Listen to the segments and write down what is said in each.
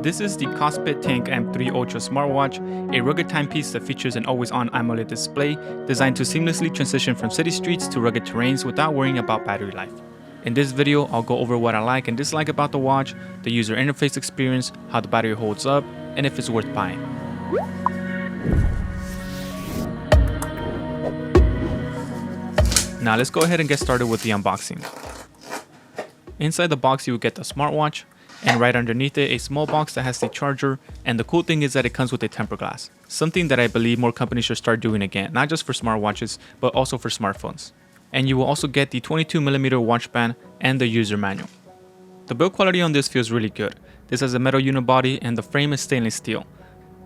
This is the Kospet Tank M3 Ultra smartwatch, a rugged timepiece that features an always-on Amoled display designed to seamlessly transition from city streets to rugged terrains without worrying about battery life. In this video, I'll go over what I like and dislike about the watch, the user interface experience, how the battery holds up, and if it's worth buying. Now let's go ahead and get started with the unboxing. Inside the box you will get the smartwatch, and right underneath it a small box that has the charger, and the cool thing is that it comes with a tempered glass, something that I believe more companies should start doing again, not just for smartwatches, but also for smartphones. And you will also get the 22mm watch band and the user manual. The build quality on this feels really good. This has a metal unibody and the frame is stainless steel.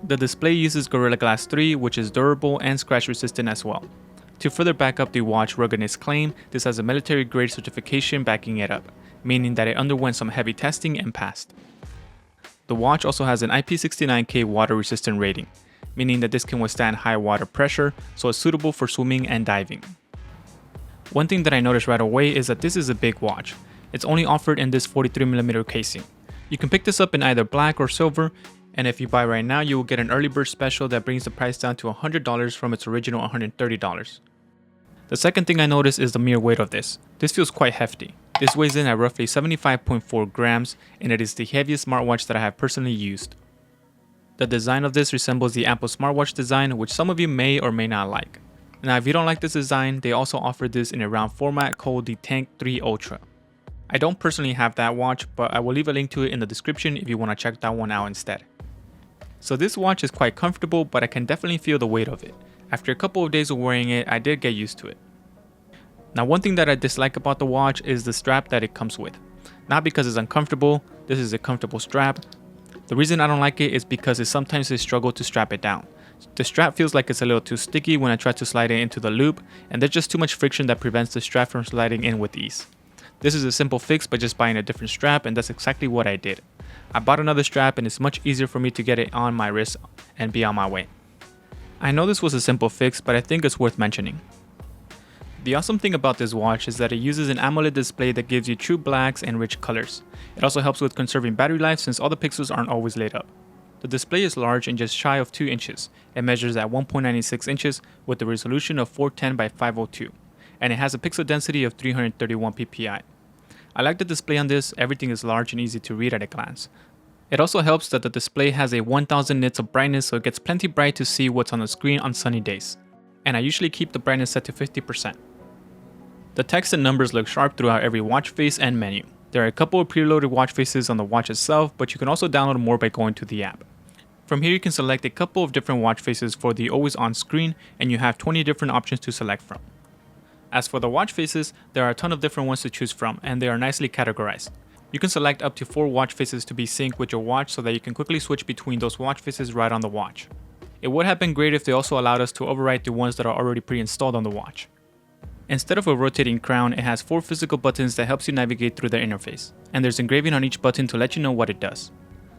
The display uses Gorilla Glass 3, which is durable and scratch resistant as well. To further back up the watch ruggedness claim, this has a military grade certification backing it up, meaning that it underwent some heavy testing and passed. The watch also has an IP69K water resistant rating, meaning that this can withstand high water pressure, so it's suitable for swimming and diving. One thing that I noticed right away is that this is a big watch. It's only offered in this 43mm casing. You can pick this up in either black or silver, and if you buy right now you will get an early bird special that brings the price down to $100 from its original $130. The second thing I noticed is the mere weight of this. This feels quite hefty. This weighs in at roughly 75.4 grams, and it is the heaviest smartwatch that I have personally used. The design of this resembles the Apple smartwatch design, which some of you may or may not like. Now if you don't like this design, they also offer this in a round format called the Tank 3 Ultra. I don't personally have that watch, but I will leave a link to it in the description if you want to check that one out instead. So this watch is quite comfortable, but I can definitely feel the weight of it. After a couple of days of wearing it, I did get used to it. Now one thing that I dislike about the watch is the strap that it comes with. Not because it's uncomfortable, this is a comfortable strap. The reason I don't like it is because it sometimes I struggle to strap it down. The strap feels like it's a little too sticky when I try to slide it into the loop, and there's just too much friction that prevents the strap from sliding in with ease. This is a simple fix by just buying a different strap, and that's exactly what I did. I bought another strap and it's much easier for me to get it on my wrist and be on my way. I know this was a simple fix, but I think it's worth mentioning. The awesome thing about this watch is that it uses an AMOLED display that gives you true blacks and rich colors. It also helps with conserving battery life since all the pixels aren't always lit up. The display is large and just shy of 2 inches. It measures at 1.96 inches with a resolution of 410 by 502, and it has a pixel density of 331 ppi. I like the display on this, everything is large and easy to read at a glance. It also helps that the display has a 1000 nits of brightness, so it gets plenty bright to see what's on the screen on sunny days. And I usually keep the brightness set to 50%. The text and numbers look sharp throughout every watch face and menu. There are a couple of preloaded watch faces on the watch itself, but you can also download more by going to the app. From here you can select a couple of different watch faces for the always on screen, and you have 20 different options to select from. As for the watch faces, there are a ton of different ones to choose from, and they are nicely categorized. You can select up to 4 watch faces to be synced with your watch so that you can quickly switch between those watch faces right on the watch. It would have been great if they also allowed us to overwrite the ones that are already pre-installed on the watch. Instead of a rotating crown, it has 4 physical buttons that helps you navigate through the interface, and there's engraving on each button to let you know what it does.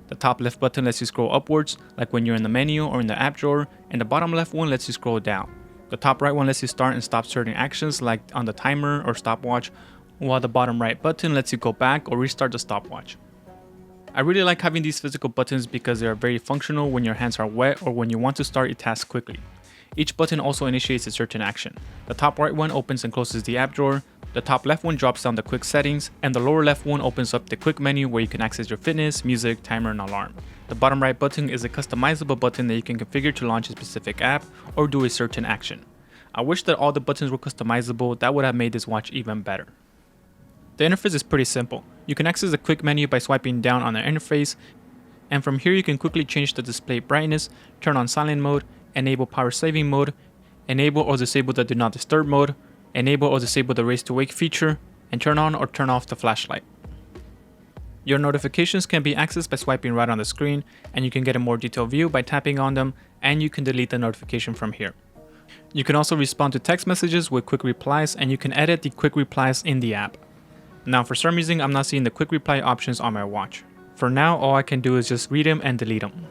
The top left button lets you scroll upwards, like when you're in the menu or in the app drawer, and the bottom left one lets you scroll down. The top right one lets you start and stop certain actions like on the timer or stopwatch, while the bottom right button lets you go back or restart the stopwatch. I really like having these physical buttons because they are very functional when your hands are wet or when you want to start a task quickly. Each button also initiates a certain action. The top right one opens and closes the app drawer, the top left one drops down the quick settings, and the lower left one opens up the quick menu where you can access your fitness, music, timer, and alarm. The bottom right button is a customizable button that you can configure to launch a specific app or do a certain action. I wish that all the buttons were customizable, that would have made this watch even better. The interface is pretty simple. You can access the quick menu by swiping down on the interface, and from here you can quickly change the display brightness, turn on silent mode, enable power saving mode, enable or disable the do not disturb mode, enable or disable the raise to wake feature, and turn on or turn off the flashlight. Your notifications can be accessed by swiping right on the screen, and you can get a more detailed view by tapping on them, and you can delete the notification from here. You can also respond to text messages with quick replies, and you can edit the quick replies in the app. Now for some reason I'm not seeing the quick reply options on my watch. For now all I can do is just read them and delete them.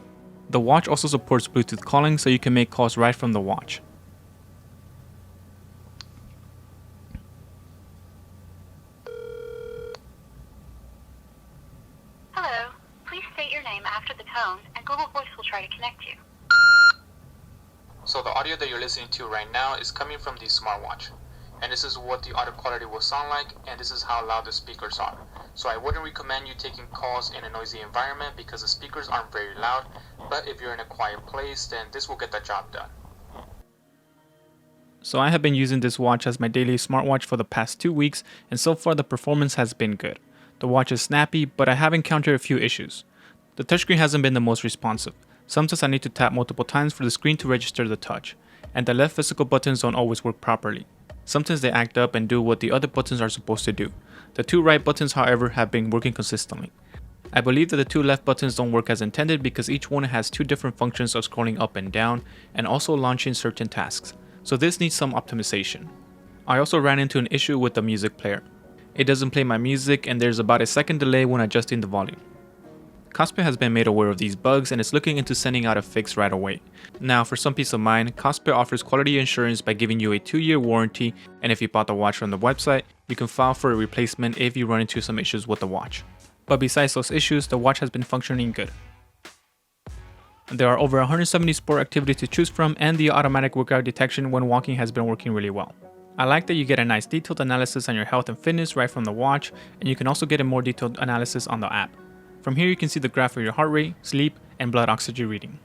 The watch also supports Bluetooth calling, so you can make calls right from the watch. Hello, please state your name after after the tone, and Google Voice will try to connect you. So the audio that you're listening to right now is coming from the smartwatch. And this is what the audio quality will sound like, and this is how loud the speakers are. So I wouldn't recommend you taking calls in a noisy environment because the speakers aren't very loud, but if you're in a quiet place, then this will get the job done. So I have been using this watch as my daily smartwatch for the past 2 weeks, and so far the performance has been good. The watch is snappy, but I have encountered a few issues. The touchscreen hasn't been the most responsive. Sometimes I need to tap multiple times for the screen to register the touch, and the left physical buttons don't always work properly. Sometimes they act up and do what the other buttons are supposed to do. The 2 right buttons, however, have been working consistently. I believe that the 2 left buttons don't work as intended because each one has 2 different functions of scrolling up and down and also launching certain tasks, so this needs some optimization. I also ran into an issue with the music player. It doesn't play my music and there's about a second delay when adjusting the volume. Kospet has been made aware of these bugs and is looking into sending out a fix right away. Now, for some peace of mind, Kospet offers quality insurance by giving you a 2-year warranty, and if you bought the watch from the website, you can file for a replacement if you run into some issues with the watch. But besides those issues, the watch has been functioning good. There are over 170 sport activities to choose from, and the automatic workout detection when walking has been working really well. I like that you get a nice detailed analysis on your health and fitness right from the watch, and you can also get a more detailed analysis on the app. From here you can see the graph of your heart rate, sleep, and blood oxygen reading.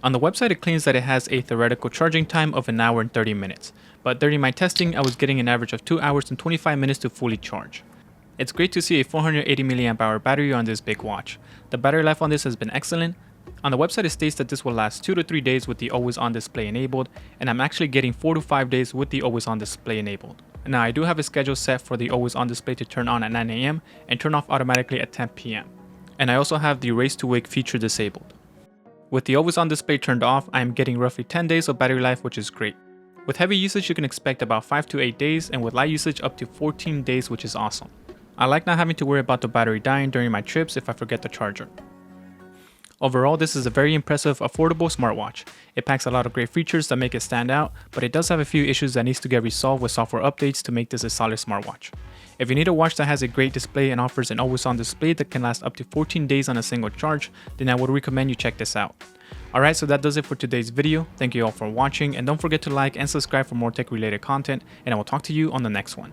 On the website it claims that it has a theoretical charging time of 1 hour and 30 minutes, but during my testing I was getting an average of 2 hours and 25 minutes to fully charge. It's great to see a 480 mAh battery on this big watch. The battery life on this has been excellent. On the website it states that this will last 2 to 3 days with the always on display enabled, and I'm actually getting 4 to 5 days with the always on display enabled. Now I do have a schedule set for the always on display to turn on at 9 AM and turn off automatically at 10 PM. And I also have the race to wake feature disabled. With the always on display turned off, I am getting roughly 10 days of battery life, which is great. With heavy usage you can expect about 5 to 8 days, and with light usage up to 14 days, which is awesome. I like not having to worry about the battery dying during my trips if I forget the charger. Overall, this is a very impressive, affordable smartwatch. It packs a lot of great features that make it stand out, but it does have a few issues that needs to get resolved with software updates to make this a solid smartwatch. If you need a watch that has a great display and offers an always-on display that can last up to 14 days on a single charge, then I would recommend you check this out. Alright, so that does it for today's video. Thank you all for watching, and don't forget to like and subscribe for more tech-related content, and I will talk to you on the next one.